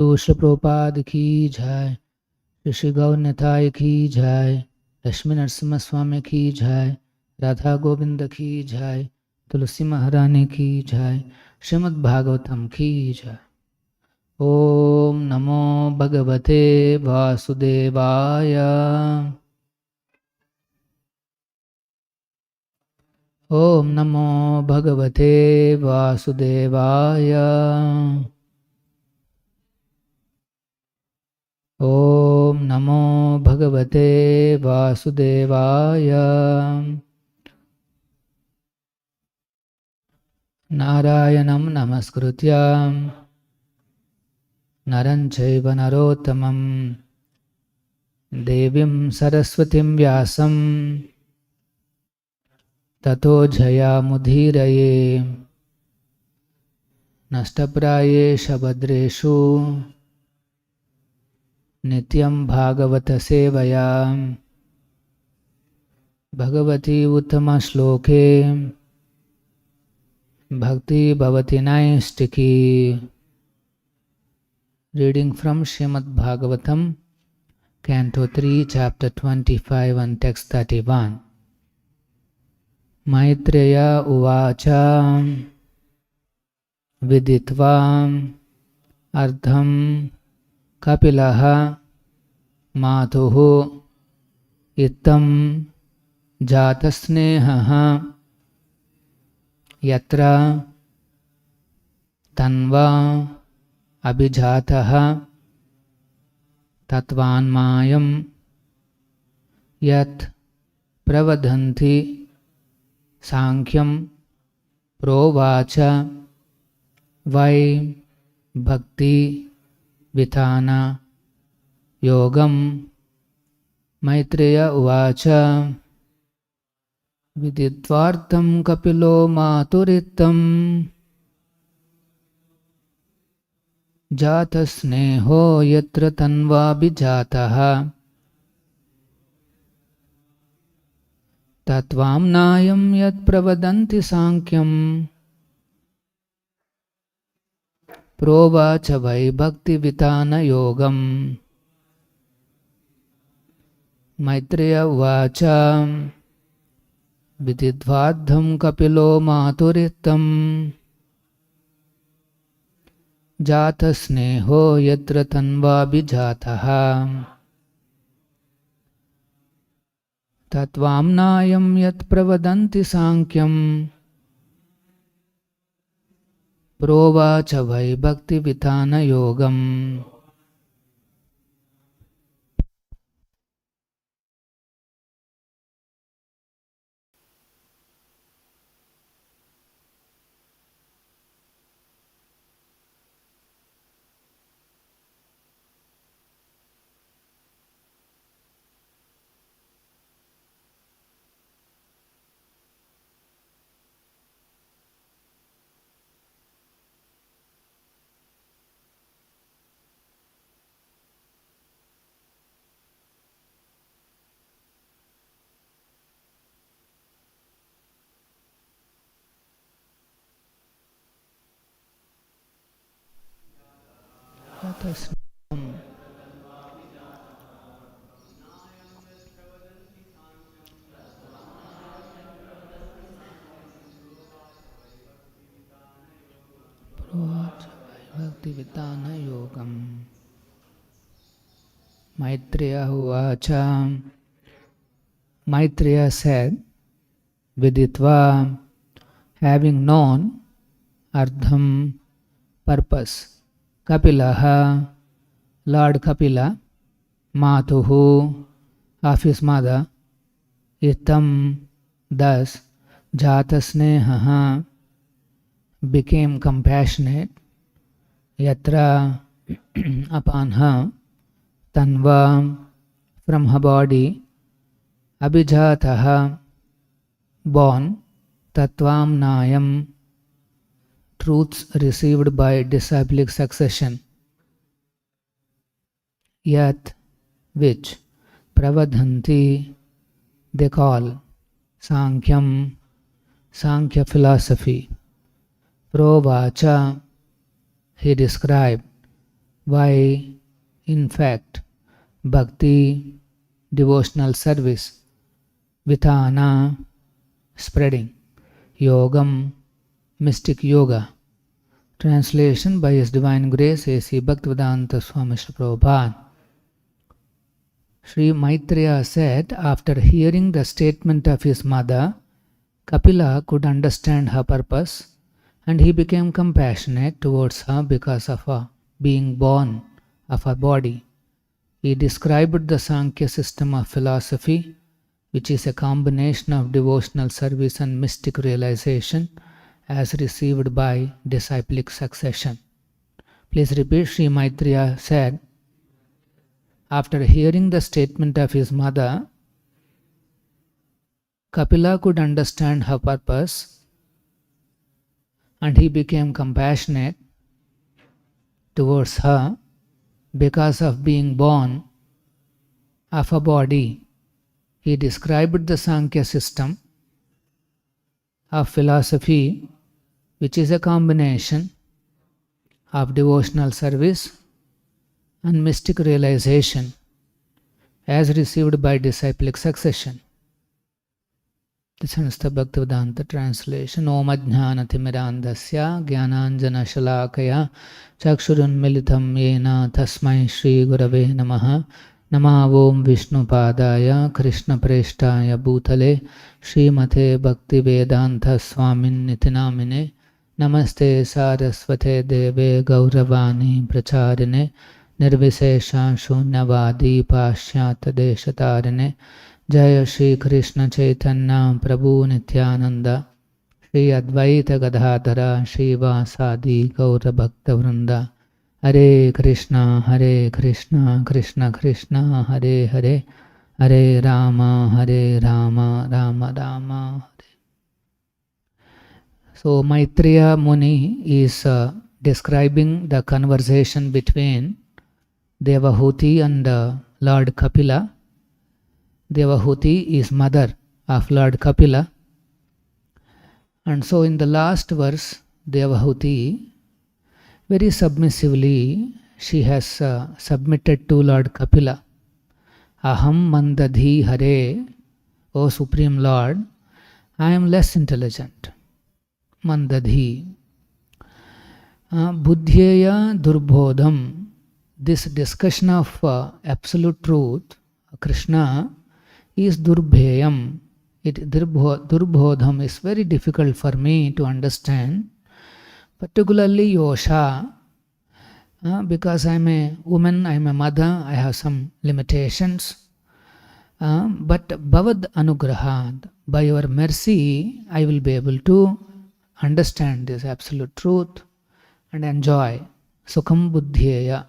Srila Prabhupada ki jai, Shri Gaura Nitai ki jai, Lakshmi Narasimha Swamy ki jai, Radha Govinda ki jai, Tulsi Maharani ki jai, Srimad Bhagavatam ki jai. Om Namo Bhagavate Vasudevaya. Om Namo Bhagavate Vasudevaya. Om Namo Bhagavate Vasudevaya. Narayanam Namaskrutyam Naram Chaiva Narottamam Devim Saraswatim Vyasam Tato Jayamudhiraye Nashtapraye Shabadreshu Nityam Bhagavata Sevaya Bhagavati Uttama Shloke Bhakti Bhavati Naistiki. Reading from Srimad Bhagavatam, Canto 3, Chapter 25 and Text 31. Maitreya Uvacha Viditva Ardham Kapilaha Matuhu Ittam Jatasnehaha Yatra Tanva Abhijataha Tatvanmayam Yat Pravadhanti Sāṅkhyam Provacha Vai Bhakti Vitana Yogam. Maitreya Uvacha Viditvartam Kapilo Maturitam Jatasneho Yatra Tanva Bijataha Tatvamnayam Yat Pravadanti Sāṅkhyam Provacha Vai Bhakti Vitana Yogam. Maitreya Uvacha Vididvadham Kapilo Maturitam Jatasneho Yatra Tanva Bijataha Tatvamnayam Yat Pravadanti Sāṅkhyam Provacha Vai Bhakti Vitana Yogam. Bhakti Vitana Yogam. Maitreya Uvacha. Maitreya said, Viditva, having known Ardham, purpose, Kapilaha, Lord Kapila, Matuhu, of his mother, Itam, thus, Jatasnehaha, became compassionate, Yatra, upon her, Tanva, from her body, Abhijataha, born, Tatvamnayam, truths received by disciplic succession, Yat, which, Pravadhanti, they call, Sāṅkhyam, Sāṅkhya philosophy, Provacha, he described, why, in fact, bhakti, devotional service, vitana, spreading, yogam, mystic yoga. Translation by His Divine Grace A.C. Bhaktivedanta Swami Srila Prabhupada. Śrī Maitreya said, after hearing the statement of his mother, Kapila could understand her purpose, and he became compassionate towards her because of her being born of her body. He described the Sāṅkhya system of philosophy, which is a combination of devotional service and mystic realization, as received by disciplic succession. Please repeat. Śrī Maitreya said, after hearing the statement of his mother, Kapila could understand her purpose, and he became compassionate towards her because of being born of a body. He described the Sāṅkhya system of philosophy, which is a combination of devotional service and mystic realization, as received by disciplic succession. This is the Bhaktivedanta translation. Om Ajnanathimidandasya Jnananjana Shalakaya Chakshurunmilitam Yena Tasmai Shri Gurave Namaha. Nama Om Vishnu Padaya Krishna Preshtaya Bhutale Srimate Bhaktivedanta Swamin Nitinamine. Namaste Saraswate Deve Gauravani Pracharine Nirvisesha Shunyavadi Pashyata Deshatarine. Jaya Shri Krishna Chaitanya Prabhu Nityananda Shri Advaita Gadadhara Shiva Sadi Gaura Bhakta Vrinda. Hare Krishna Krishna Krishna Hare Hare Hare Rama Rama Rama Hare. So Maitreya Muni is describing the conversation between Devahuti and Lord Kapila. Devahuti is mother of Lord Kapila. And so in the last verse, Devahuti, very submissively, she has submitted to Lord Kapila. Aham mandadhi hare, O Supreme Lord, I am less intelligent. Mandadhi. Buddhyeya durbodham. This discussion of absolute truth, Krishna, is durbheyam. Durbodham is very difficult for me to understand, particularly Yosha, because I am a woman, I am a mother, I have some limitations. But Bhavad Anugrahad, by your mercy, I will be able to understand this absolute truth and enjoy. Sukham buddhyeya.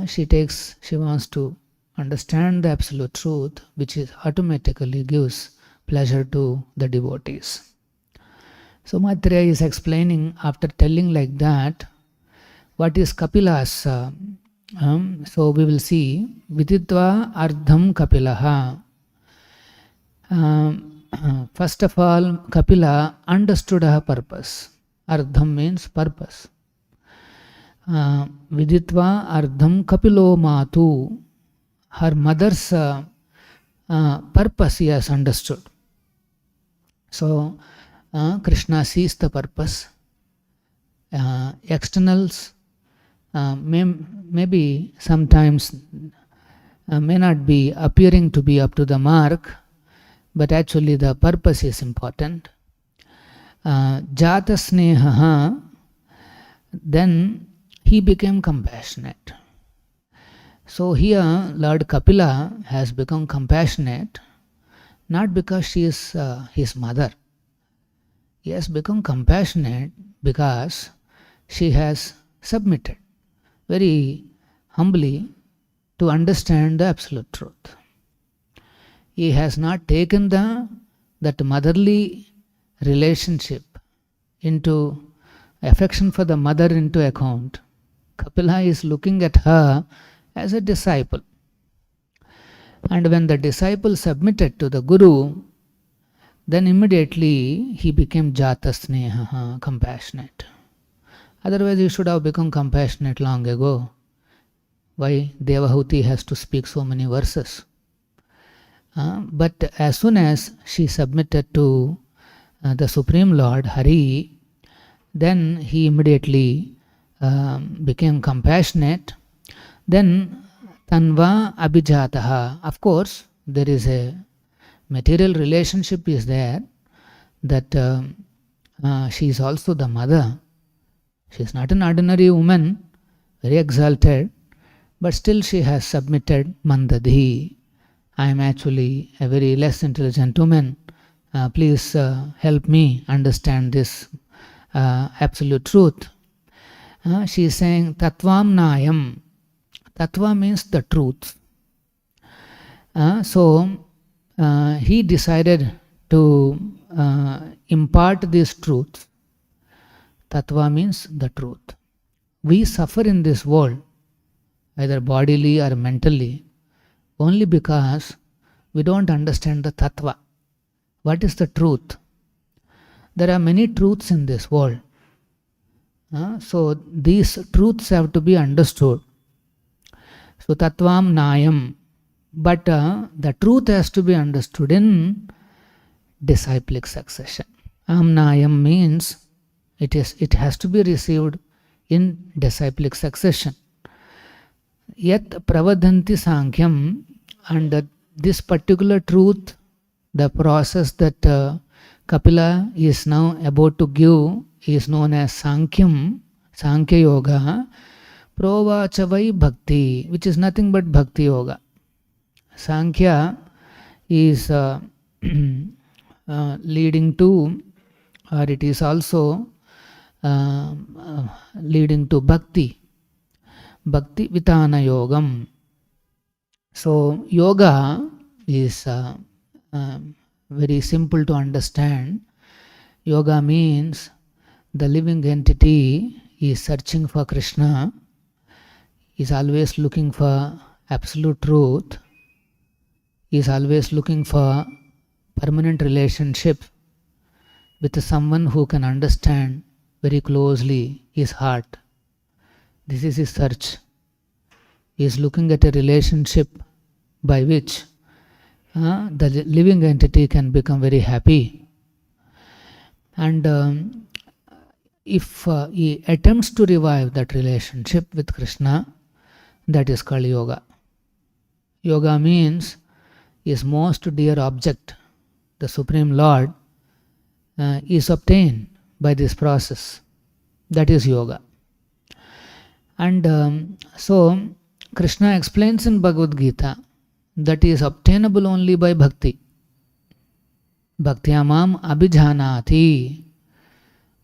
She wants to understand the absolute truth, which is automatically gives pleasure to the devotees. So Maitreya is explaining, after telling like that, what is Kapila's. So we will see, Viditva Ardham Kapilaha. First of all, Kapila understood her purpose. Ardham means purpose. Viditva Ardham Kapilo Matu. Her mother's purpose he has understood. So Krishna sees the purpose. Externals maybe sometimes may not be appearing to be up to the mark, but actually the purpose is important. Jata snehaha, then he became compassionate. So here Lord Kapila has become compassionate, not because she is his mother. He has become compassionate because she has submitted very humbly to understand the absolute truth. He has not taken that motherly relationship into affection for the mother into account. Kapila is looking at her as a disciple. And when the disciple submitted to the Guru, then immediately he became Jata Sneha, compassionate. Otherwise, you should have become compassionate long ago. Why Devahuti has to speak so many verses? But as soon as she submitted to the Supreme Lord, Hari, then he immediately became compassionate. Then Tanva Abhijataha. Of course, there is a material relationship is there, that she is also the mother. She is not an ordinary woman, very exalted, but still she has submitted Mandadhi. I am actually a very less intelligent woman. Please help me understand this absolute truth. She is saying Tatvam Nayam. Tattva means the truth. So he decided to impart this truth. Tattva means the truth. We suffer in this world, either bodily or mentally, only because we don't understand the tattva. What is the truth? There are many truths in this world. So these truths have to be understood. So Tattvam Nayam. But the truth has to be understood in disciplic succession. Amnayam means it has to be received in disciplic succession. Yet pravadhanti Sāṅkhyam, and this particular truth, the process that Kapila is now about to give is known as Sāṅkhyam, Sāṅkhya Yoga, Provachavai Bhakti, which is nothing but Bhakti Yoga. Sāṅkhya is leading to, or it is also leading to Bhakti. Bhakti Vitana Yogam. So yoga is very simple to understand. Yoga means the living entity is searching for Krishna, is always looking for absolute truth, is always looking for permanent relationship with someone who can understand very closely his heart. This is his search. He is looking at a relationship by which the living entity can become very happy. And if he attempts to revive that relationship with Krishna, that is called yoga. Yoga means his most dear object, the Supreme Lord, is obtained by this process. That is yoga. And so Krishna explains in Bhagavad Gita that is obtainable only by bhakti. Bhaktyamam abhijanati.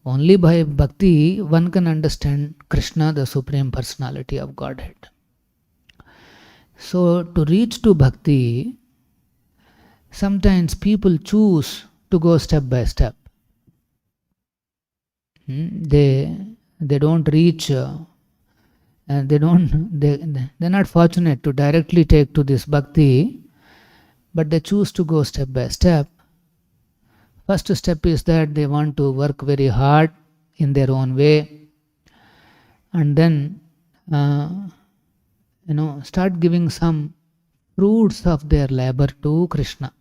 Only by bhakti one can understand Krishna, the Supreme Personality of Godhead. So to reach to bhakti, sometimes people choose to go step by step. They don't reach, they're not fortunate to directly take to this bhakti, but they choose to go step by step. First step is that they want to work very hard in their own way, and then start giving some fruits of their labor to Krishna.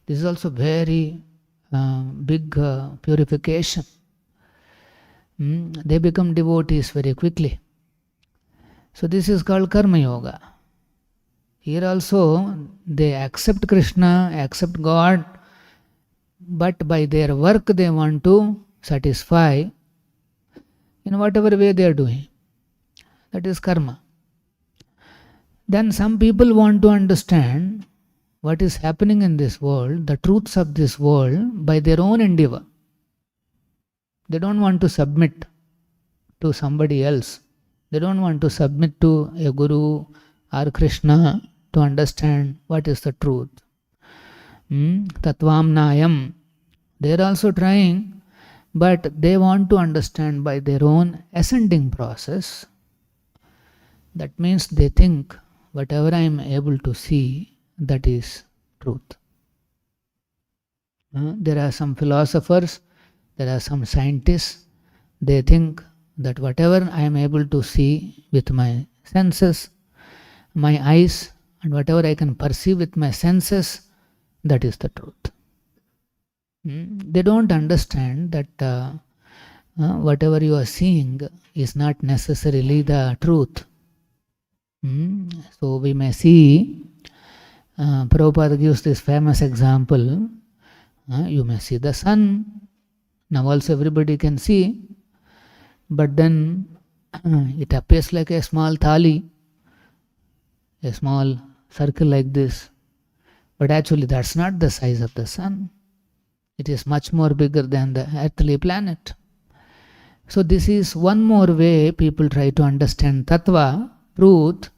This is also very big purification. They become devotees very quickly. So this is called Karma Yoga. Here also they accept Krishna, accept God, but by their work they want to satisfy in whatever way they are doing. That is karma. Then some people want to understand what is happening in this world, the truths of this world, by their own endeavor. They don't want to submit to somebody else. They don't want to submit to a guru or Krishna to understand what is the truth. Tattvam Nayam. They are also trying, but they want to understand by their own ascending process. That means they think whatever I am able to see, that is truth. There are some philosophers, there are some scientists, they think that whatever I am able to see with my senses, my eyes, and whatever I can perceive with my senses, that is the truth. They don't understand that whatever you are seeing is not necessarily the truth. So we may see, Prabhupada gives this famous example, you may see the sun, now also everybody can see, but then it appears like a small thali, a small circle like this, but actually that's not the size of the sun. It is much more bigger than the earthly planet. So this is one more way people try to understand tattva, truth,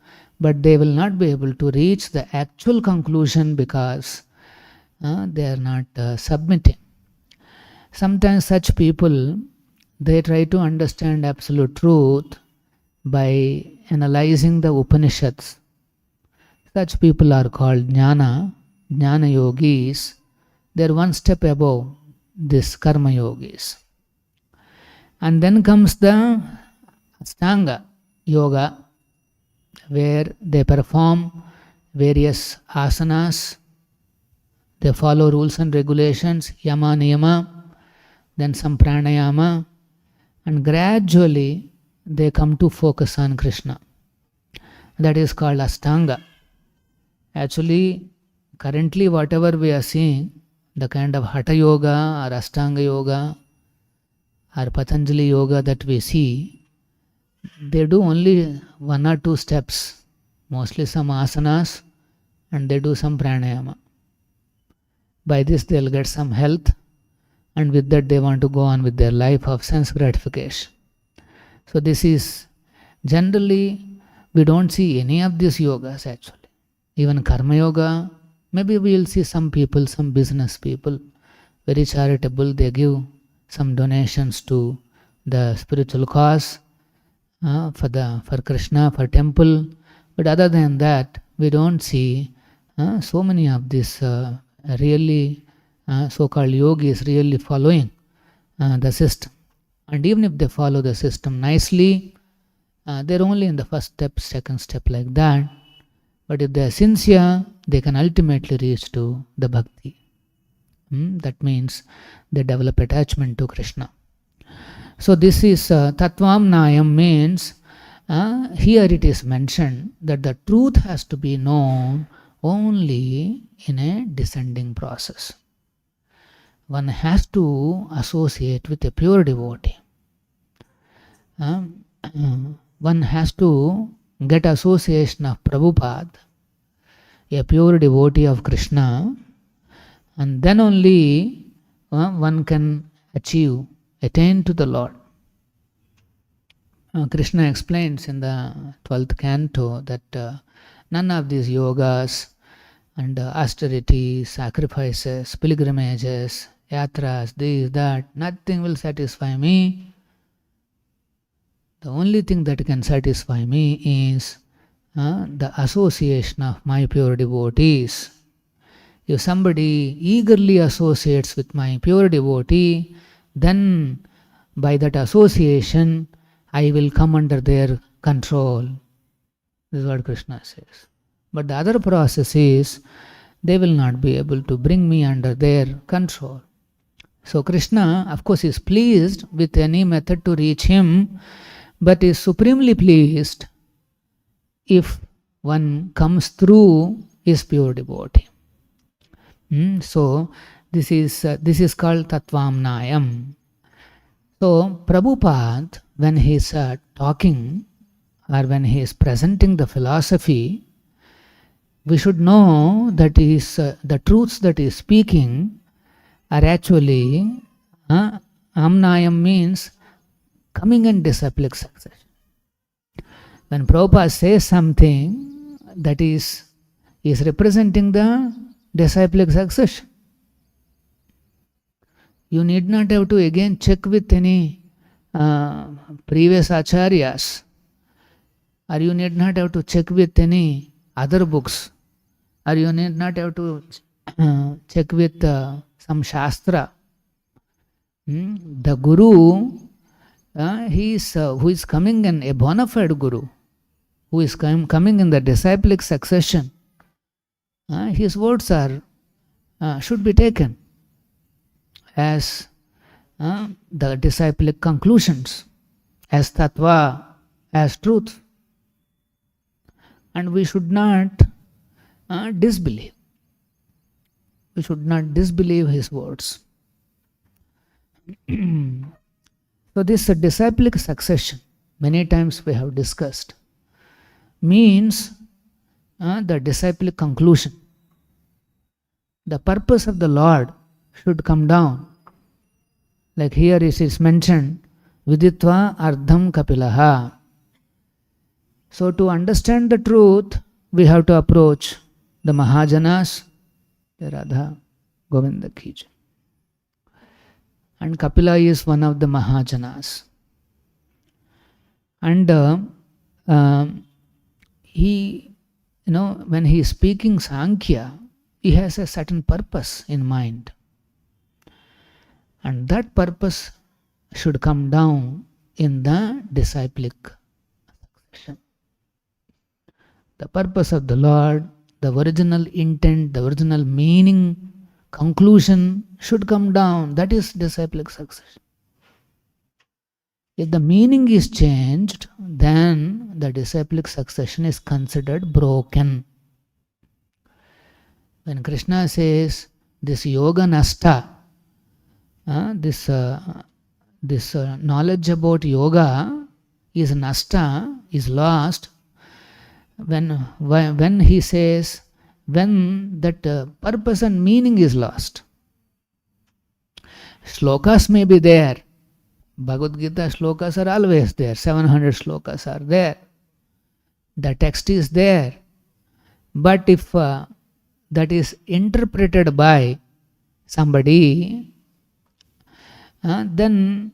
but they will not be able to reach the actual conclusion because they are not submitting. Sometimes such people, they try to understand absolute truth by analyzing the Upanishads. Such people are called jnana yogis. They are one step above this karma yogis. And then comes the Ashtanga yoga, where they perform various asanas, they follow rules and regulations, yama niyama, then some pranayama, and gradually they come to focus on Krishna. That is called Ashtanga. Actually, currently whatever we are seeing, the kind of Hatha yoga or Ashtanga yoga or Patanjali yoga that we see, they do only 1 or 2 steps, mostly some asanas, and they do some pranayama. By this they'll get some health, and with that they want to go on with their life of sense gratification. So this is, generally we don't see any of these yogas actually. Even karma yoga, maybe we will see some people, some business people, very charitable, they give some donations to the spiritual cause, for Krishna, for temple. But other than that, we don't see so many of these really so-called yogis really following the system. And even if they follow the system nicely, they're only in the first step, second step like that. But if they are sincere, they can ultimately reach to the bhakti. That means they develop attachment to Krishna. So this is Tattvamnayam means, here it is mentioned that the truth has to be known only in a descending process. One has to associate with a pure devotee. One has to get association of Prabhupada, a pure devotee of Krishna, and then only one can attain to the Lord. Krishna explains in the 12th canto that none of these yogas and austerities, sacrifices, pilgrimages, yatras, this, that, nothing will satisfy me. The only thing that can satisfy me is the association of my pure devotees. If somebody eagerly associates with my pure devotee, then by that association I will come under their control. This is what Krishna says. But the other process is, they will not be able to bring me under their control. So Krishna, of course, is pleased with any method to reach him, but is supremely pleased if one comes through his pure devotee. So this is called Tattvamnayam. So Prabhupada, when he is talking or when he is presenting the philosophy, we should know that the truths that he is speaking are actually, Amnayam means coming in disciplic succession. When Prabhupada says something, that is representing the disciplic succession. You need not have to again check with any previous acharyas, or you need not have to check with any other books, or you need not have to check with some shastra. The Guru who is coming in a bona fide guru, who is coming in the disciplic succession, his words are should be taken as the disciplic conclusions, as tattva, as truth. And we should not disbelieve. We should not disbelieve his words. So this disciplic succession, many times we have discussed, means the disciplic conclusion. The purpose of the Lord should come down. Like here it is mentioned, viditva ardham kapilaha. So to understand the truth, we have to approach the Mahajanas, the Radha Govinda ki jai. And Kapila is one of the Mahajanas. And he, when he is speaking Sāṅkhya, he has a certain purpose in mind. And that purpose should come down in the disciplic succession. The purpose of the Lord, the original intent, the original meaning, conclusion should come down. That is disciplic succession. If the meaning is changed, then the disciplic succession is considered broken. When Krishna says this yoga nasta, this knowledge about yoga is nasta, is lost, when he says, when that purpose and meaning is lost. Shlokas may be there. Bhagavad Gita shlokas are always there. 700 shlokas are there. The text is there. But if that is interpreted by somebody, then,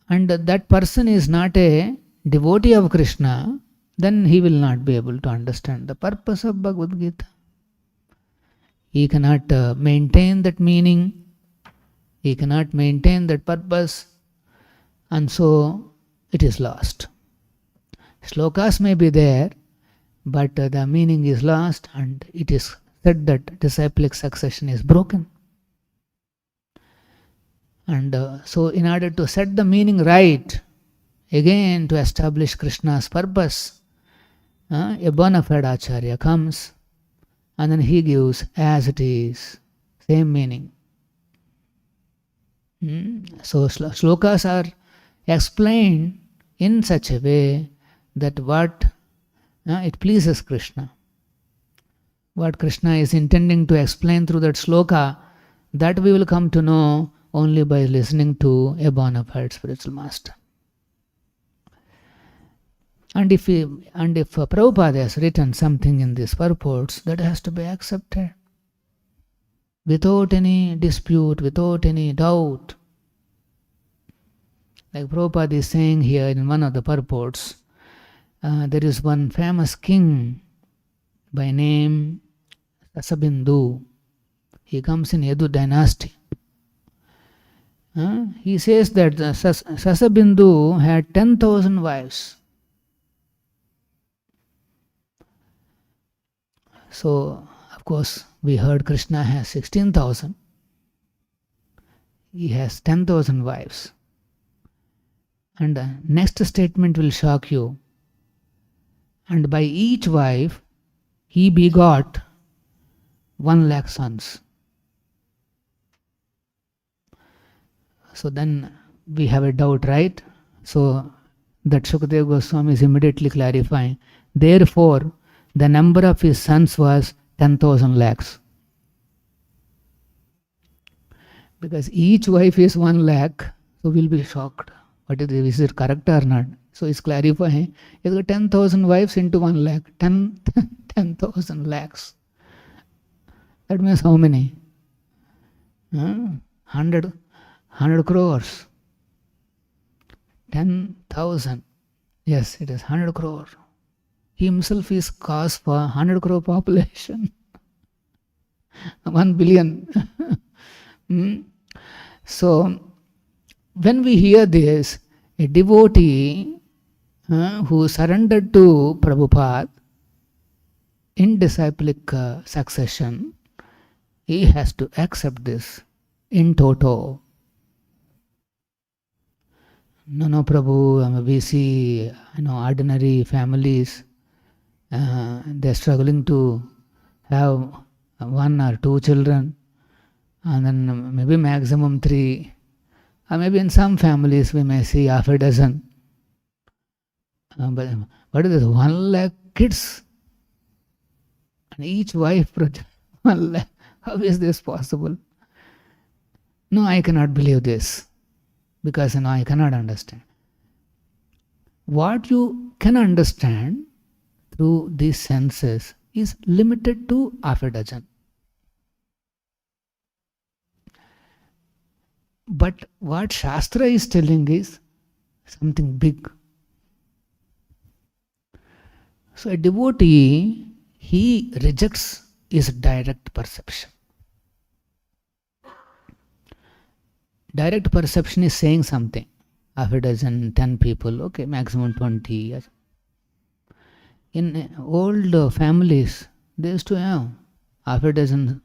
and that person is not a devotee of Krishna, then he will not be able to understand the purpose of Bhagavad Gita. He cannot maintain that meaning. He cannot maintain that purpose. And so it is lost. Shlokas may be there, but the meaning is lost, and it is said that disciplic succession is broken. And so in order to set the meaning right, again to establish Krishna's purpose, a bona fide acharya comes, and then he gives as it is, same meaning. So shlokas are explained in such a way that what it pleases Krishna. What Krishna is intending to explain through that shloka, that we will come to know only by listening to a bona fide spiritual master. And if Prabhupada has written something in these purports, that has to be accepted without any dispute, without any doubt. Like Prabhupada is saying here in one of the purports, there is one famous king by name Sasabindhu. He comes in Yadu dynasty. He says that Sasabindhu had 10,000 wives. So, of course, we heard Krishna has 16,000. He has 10,000 wives. And the next statement will shock you. And by each wife, he begot 1 lakh sons. So then we have a doubt, right? So that Shukadeva Goswami is immediately clarifying. Therefore, the number of his sons was 10,000 lakhs. Because each wife is 1 lakh, so we'll be shocked. What is it correct or not? So he's clarifying. He's got 10,000 wives into 1 lakh. 10,000 lakhs. That means how many? 100 crores. 10,000. Yes, it is 100 crore. He himself is cause for 100 crore population. 1 billion. So, when we hear this, A devotee who surrendered to Prabhupada in disciplic succession, he has to accept this in toto. No, Prabhu, we see, ordinary families, they're struggling to have 1 or 2 children, and then maybe maximum 3, or maybe in some families we may see half a dozen. But what is this? 1 lakh kids, and each wife project 1 lakh. How is this possible? No, I cannot believe this, because I cannot understand. What you can understand through these senses is limited to half a dozen. But what Shastra is telling is something big. So a devotee, he rejects his direct perception. Direct perception is saying something. Half a dozen, 10 people, okay, maximum 20 years. In old families, they used to have half a dozen.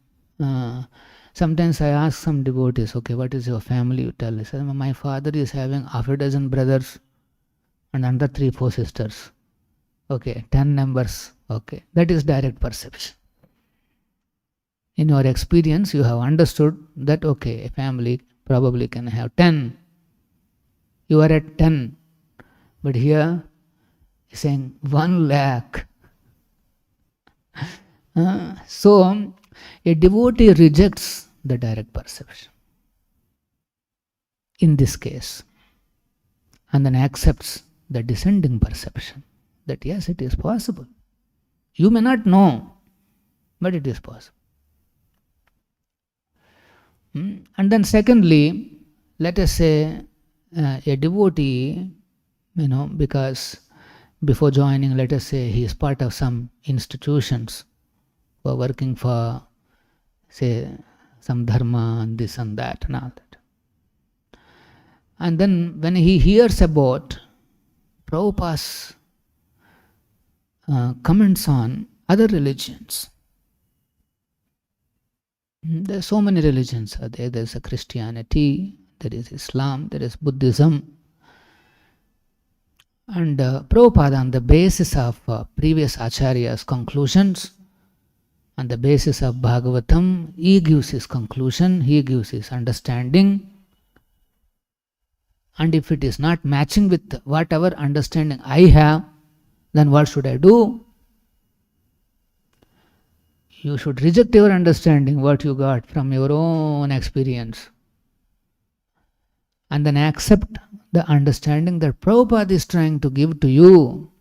Sometimes I ask some devotees, okay, what is your family? You tell. I say, my father is having half a dozen brothers and another 3-4 sisters. Okay, 10 members. Okay, that is direct perception. In your experience, you have understood that, okay, a family probably can have 10. You are at 10. But here, he's saying 1 lakh. So, a devotee rejects the direct perception in this case, and then accepts the descending perception that yes, it is possible. You may not know, but it is possible. And then secondly, let us say a devotee, because before joining, let us say he is part of some institutions who are working for, say, some dharma and this and that and all that. And then when he hears about Prabhupada's comments on other religions, there are so many religions. There is a Christianity, there is Islam, there is Buddhism. And Prabhupada, on the basis of previous Acharya's conclusions, on the basis of Bhagavatam, he gives his conclusion, he gives his understanding. And if it is not matching with whatever understanding I have, then what should I do? You should reject your understanding, what you got from your own experience, and then accept the understanding that Prabhupada is trying to give to you.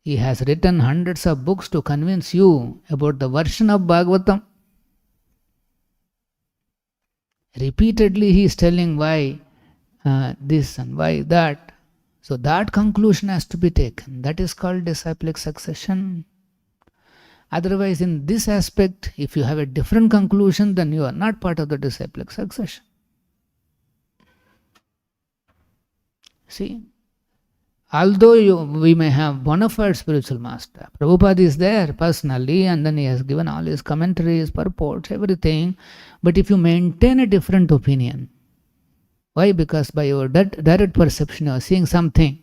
He has written hundreds of books to convince you about the version of Bhagavatam. Repeatedly he is telling why this and why that. So that conclusion has to be taken. That is called disciplic succession. Otherwise, in this aspect, if you have a different conclusion, then you are not part of the disciplic succession. See, although we may have bona fide spiritual master, Prabhupada is there personally, and then he has given all his commentaries, purports, everything. But if you maintain a different opinion, why? Because by your direct perception you are seeing something,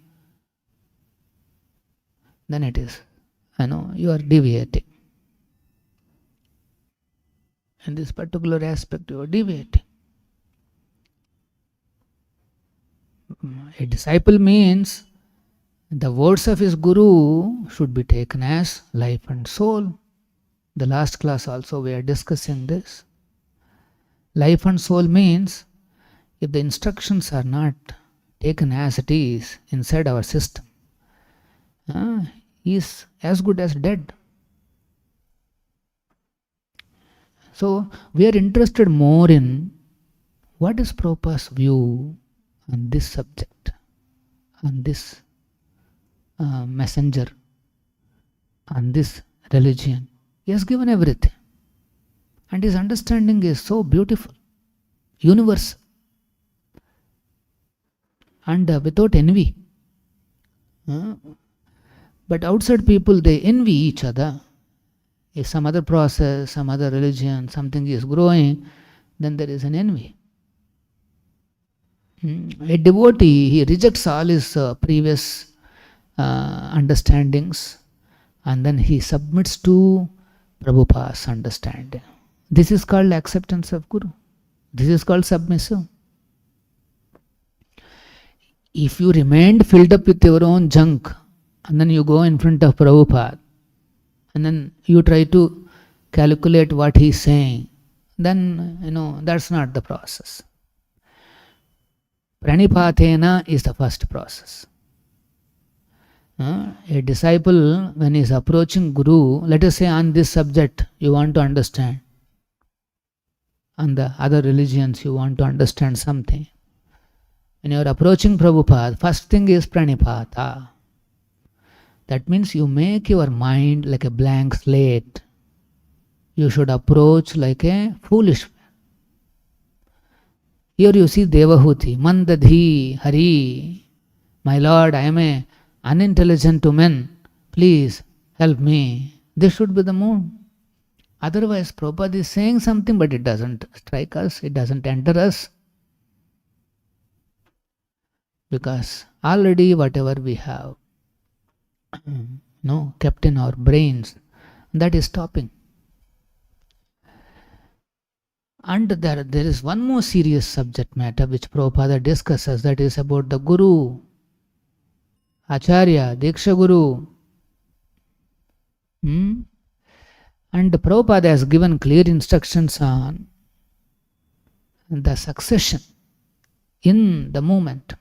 then it is, you are deviating. In this particular aspect, you are deviating. A disciple means the words of his guru should be taken as life and soul. The last class also we are discussing this. Life and soul means if the instructions are not taken as it is inside our system, he is as good as dead. So we are interested more in what is Prabhupada's view on this subject, on this messenger, on this religion. He has given everything. And his understanding is so beautiful, universal. and without envy. But outside people, they envy each other. If some other process, some other religion, something is growing, then there is an envy. A devotee, he rejects all his previous understandings, and then he submits to Prabhupada's understanding. This is called acceptance of Guru. This is called submissive. If you remained filled up with your own junk, and then you go in front of Prabhupada, and then you try to calculate what he is saying, then, that's not the process. Pranipatena is the first process. A disciple, when he is approaching Guru, let us say on this subject you want to understand, on the other religions you want to understand something. When you are approaching Prabhupada, first thing is pranipata. That means you make your mind like a blank slate. You should approach like a foolish man. Here you see Devahuti, Mandadhi, Hari, my Lord, I am a unintelligent to men. Please help me. This should be the mood. Otherwise, Prabhupada is saying something, but it doesn't strike us, it doesn't enter us. Because already whatever we have kept in our brains, that is stopping. And there is one more serious subject matter which Prabhupada discusses, that is about the Guru, Acharya, Diksha Guru. And Prabhupada has given clear instructions on the succession in the moment.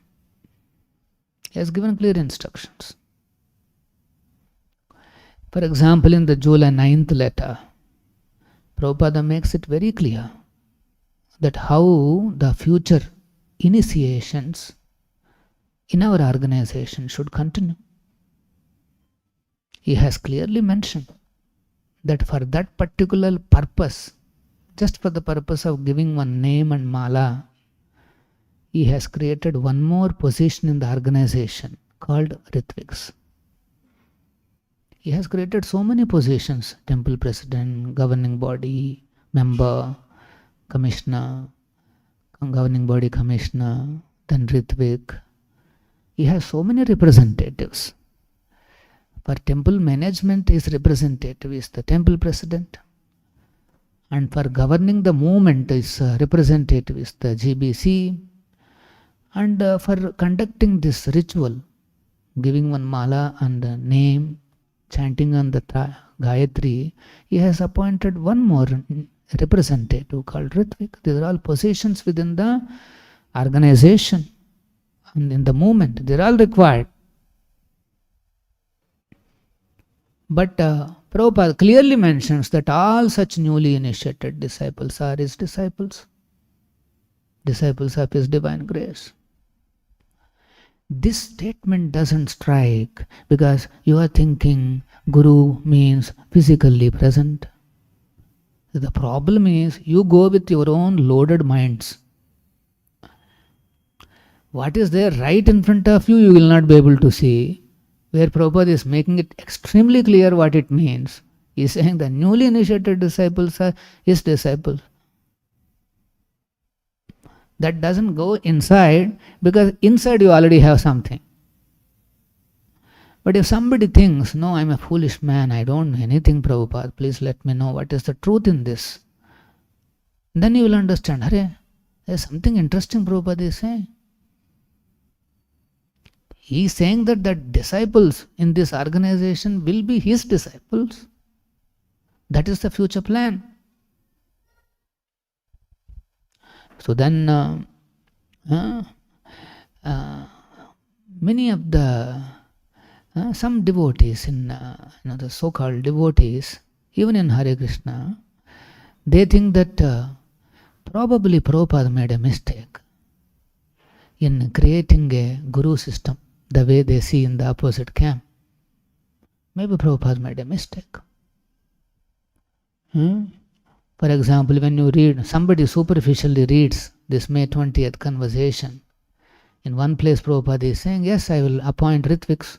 He has given clear instructions. For example, in the July 9th letter, Prabhupada makes it very clear that how the future initiations in our organization should continue. He has clearly mentioned that for that particular purpose, just for the purpose of giving one name and mala, he has created one more position in the organization called Ritviks. He has created so many positions: temple president, governing body member, commissioner, governing body commissioner, then Ritvik. He has so many representatives. For temple management, his representative is the temple president. And for governing the movement, his representative is the GBC. And for conducting this ritual, giving one mala and a name, chanting on the Gayatri, he has appointed one more representative called Ritvik. These are all positions within the organization and in the movement. They are all required. But Prabhupada clearly mentions that all such newly initiated disciples are his disciples, disciples of his divine grace. This statement doesn't strike because you are thinking Guru means physically present. The problem is you go with your own loaded minds. What is there right in front of you, you will not be able to see. Where Prabhupada is making it extremely clear what it means. He is saying the newly initiated disciples are his disciples. That doesn't go inside because inside you already have something. But if somebody thinks, no, I'm a foolish man, I don't know anything, Prabhupada, please let me know what is the truth in this. Then you will understand, Hare, there's something interesting Prabhupada is saying. He is saying that the disciples in this organization will be his disciples. That is the future plan. So then many of the some devotees in the so-called devotees, even in Hare Krishna, they think that probably Prabhupada made a mistake in creating a guru system the way they see in the opposite camp. Maybe Prabhupada made a mistake. For example, when you read, somebody superficially reads this May 20th conversation, In one place Prabhupada is saying, yes, I will appoint Ritviks.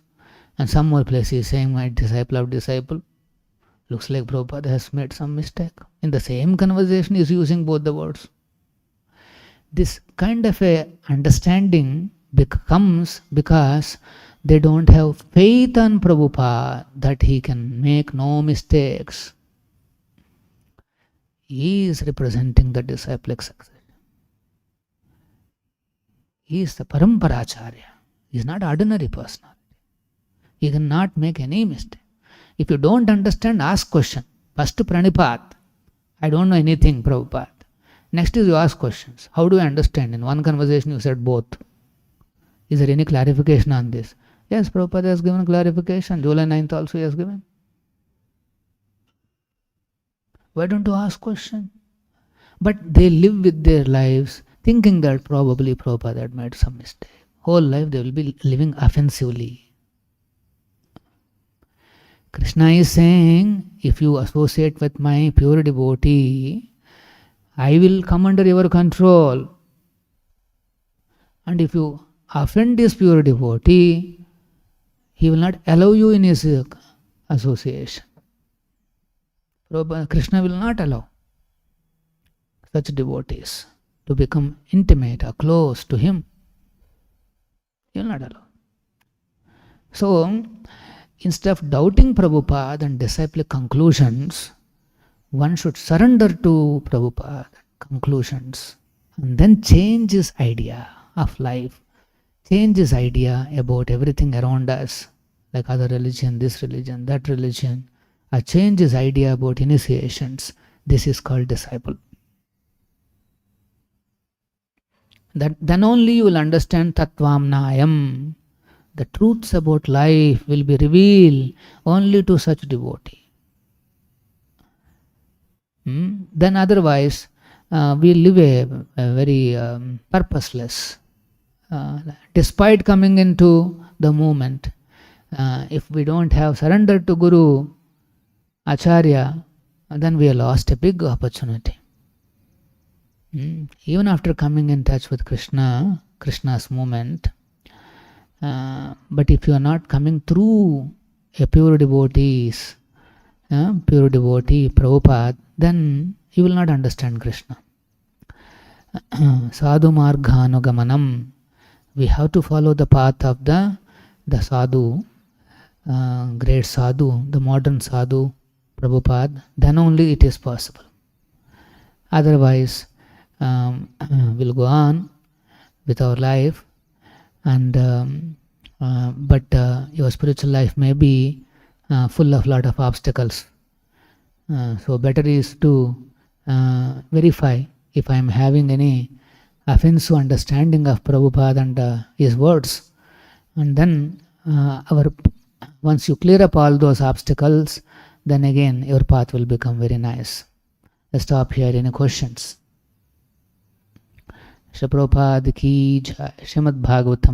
And some more place he is saying, my disciple of disciple. Looks like Prabhupada has made some mistake. In the same conversation he is using both the words. This kind of a understanding becomes because they don't have faith on Prabhupada that he can make no mistakes. He is representing the disciplic success. He is the Paramparacharya. He is not ordinary personality. He cannot make any mistake. If you don't understand, ask question. First Pranipat. I don't know anything, Prabhupada. Next is you ask questions. How do I understand? In one conversation you said both. Is there any clarification on this? Yes, Prabhupada has given clarification. July 9th also he has given. Why don't you ask question? But they live with their lives thinking that probably Prabhupada had made some mistake. Whole life they will be living offensively. Krishna is saying, if you associate with my pure devotee, I will come under your control. And if you offend this pure devotee, he will not allow you in his association. Krishna will not allow such devotees to become intimate or close to him. He will not allow. So, instead of doubting Prabhupada and disciplic conclusions, one should surrender to Prabhupada conclusions and then change his idea of life, change his idea about everything around us, like other religion, this religion, that religion, or change his idea about initiations. This is called disciple. Then only you will understand Tattvamnayam. The truths about life will be revealed only to such devotee. Then otherwise, we live a very purposeless. Despite coming into the movement, if we don't have surrendered to Guru, Acharya, then we have lost a big opportunity. Even after coming in touch with Krishna, Krishna's movement, but if you are not coming through a pure devotee, Prabhupada, then you will not understand Krishna. Sadhu marganugamanam. We have to follow the path of the sadhu, great sadhu, the modern sadhu, Prabhupada. Then only it is possible. Otherwise, we'll go on with our life, and but your spiritual life may be full of lot of obstacles. So better is to verify if I am having any offensive understanding of Prabhupada and his words, and then once you clear up all those obstacles, then again your path will become very nice. Let's stop here. Any questions? Shri Prabhupada ki jai. Srimad Bhagavatam